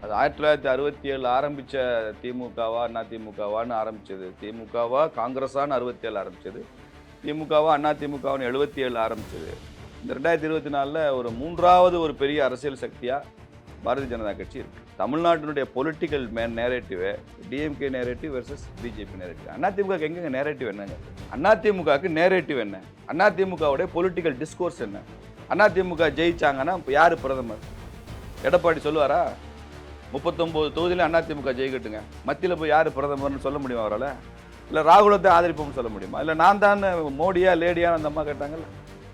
அது 1967 ஆரம்பிச்ச திமுகவா அதிமுகவான்னு ஆரம்பிச்சது. திமுகவா காங்கிரஸான்னு 67 ஆரம்பிச்சது. திமுகவா அதிமுகவான்னு 77 ஆரம்பிச்சது. இந்த 2024ல ஒரு 3வது ஒரு பெரிய அரசியல் சக்தியா பாரதிய ஜனதா கட்சி இருக்கு. தமிழ்நாட்டினுடைய political narrative DMK narrative versus BJP narrative. AIADMK எங்க நேரேட்டிவ் என்னங்க? அதிமுகவுக்கு நேரேட்டிவ் என்ன? அதிமுகவுடைய பொலிட்டிக்கல் டிஸ்கோர்ஸ் என்ன? அதிமுக ஜெயிச்சாங்கன்னா யாரு பிரதமர்? எடப்பாடி சொல்லுவாரா? 39 தொகுதியில அதிமுக ஜெயிக்கட்டுங்க, மத்தியில் போய் யாரு பிரதமர்னு சொல்ல முடியுமா அவரால்? இல்லை ராகுலத்தை ஆதரிப்போம்னு சொல்ல முடியுமா? இல்லை நான் தான் மோடியா லேடியான்னு அந்த அம்மா கேட்டாங்கல்ல,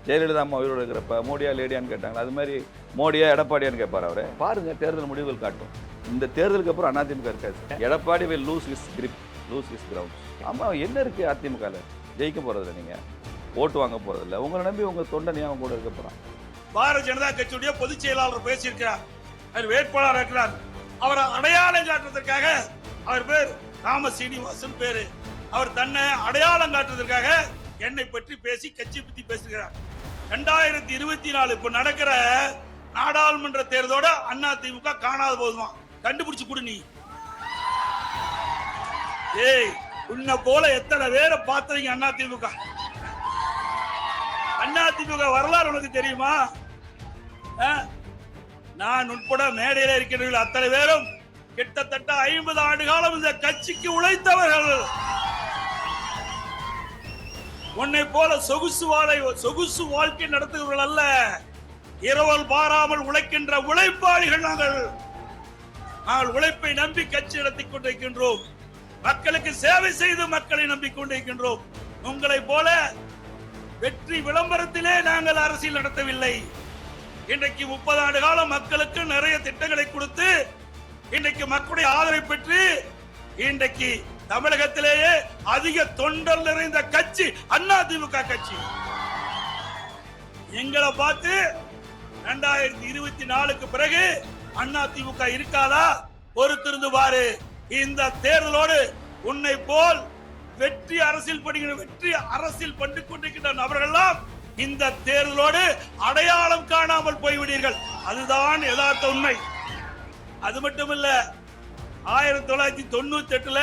ஜெயலலிதா அம்மா உயிரோடு இருக்கிறப்ப மோடியா லேடியான்னு கேட்டாங்களா? அது மாதிரி மோடியா எடப்பாடியான்னு கேட்பார் அவரு. பாருங்க, தேர்தல் முடிவுகள் காட்டும். இந்த தேர்தலுக்கு அப்புறம் அதிமுக இருக்காது. Edappadi will lose his grip, lose his ground. ஆமா, என்ன இருக்கு அதிமுகல? ஜெயிக்க போறதில்ல, நீங்க ஓட்டு வாங்க போறதில்ல. உங்களை நம்பி உங்க தொண்டனை அவன் கூட இருக்க போறான். பாரதிய ஜனதா கட்சியுடைய பொதுச் செயலாளர் பேசியிருக்கிறார், அவர் வேட்பாளர் இருக்கிறார். அவரை அடையாளம் காட்டுறதுக்காக, அவர் பேர் ராம சீனிவாசன் பேரு, அவர் தன்னை அடையாளம் காட்டுறதுக்காக என்னை பற்றி பேசி கட்சி பத்தி பேசுகிறார். 2024 இப்ப நடக்கிற நாடாளுமன்ற தேர்தலோட அதிமுக காணாத போதுமா? கண்டுபிடிச்சு கொடு நீ. ஏய், உன்னை போல எத்தனை பேரை பார்த்தீங்க அதிமுக? அதிமுக வரலாறு உனக்கு தெரியுமா? நான் உட்பட மேடையில் இருக்கிறவர்கள் அத்தனை பேரும் கிட்டத்தட்ட 50 ஆண்டு காலம் இந்த கட்சிக்கு உழைத்தவர்கள். உன்னை போல சொகுசு வாழ்க்கை நடத்துகிறவர்கள் அல்ல, இரவல் பாராமல் உழைக்கின்ற உழைப்பாளிகள் நாங்கள். உழைப்பை நம்பி கட்சி நடத்திக் கொண்டிருக்கின்றோம். மக்களுக்கு சேவை செய்து மக்களை நம்பிக்கொண்டிருக்கின்றோம். உங்களை போல வெற்றி விளம்பரத்திலே நாங்கள் அரசியல் நடத்தவில்லை. இன்றைக்கு 30 ஆண்டு காலம் மக்களுக்கு நிறைய திட்டங்களை கொடுத்து இன்றைக்கு மக்களுடைய ஆதரவை பெற்று இன்றைக்கு தமிழகத்திலேயே அதிக தொண்டர் நிறைந்த கட்சி அதிமுக கட்சி. எங்களை பார்த்து 2024க்கு பிறகு அதிமுக இருக்காதா? பொறுத்திருந்து பாரு. இந்த தேர்தலோடு உன்னை போல் வெற்றி அரசியல் பண்ணி கொண்டிருக்கின்ற நபர்கள்லாம் இந்த தேர்தலோடு அடையாளம் காணாமல் போய்விடுவீர்கள். அதுதான் யதார்த்த உண்மை. அது மட்டுமல்ல, 1998ல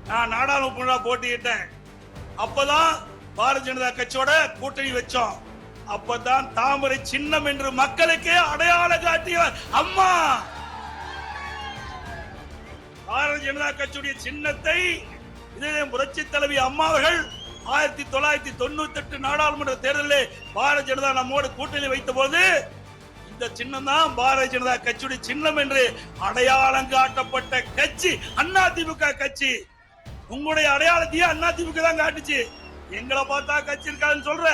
நான் நாடாளுமன்ற போட்டியிட்டேன். அப்பதான் பாரதிய ஜனதா கட்சியோட கூட்டணி வச்சோம். அப்பதான் தாமரை சின்னம் என்று மக்களுக்கே அடையாளம் காட்டியவர் அம்மா. பாரதிய ஜனதா கட்சியுடைய சின்னத்தை புரட்சி தலைவி அம்மா அவர்கள் 1998 நாடாளுமன்ற தேர்தலில் பாரதிய ஜனதா நம்மோடு கூட்டணி வைத்த போது இந்த சின்னம் தான் பாரதிய ஜனதா கட்சியுடைய சின்னம் என்று அடையாளம் காட்டப்பட்ட கட்சி அதிமுக கட்சி. உங்களுடைய அடையாளத்தையே அதிமுக தான் காட்டுச்சு. எங்களை பார்த்தா கட்சி இருக்காதுன்னு சொல்ற.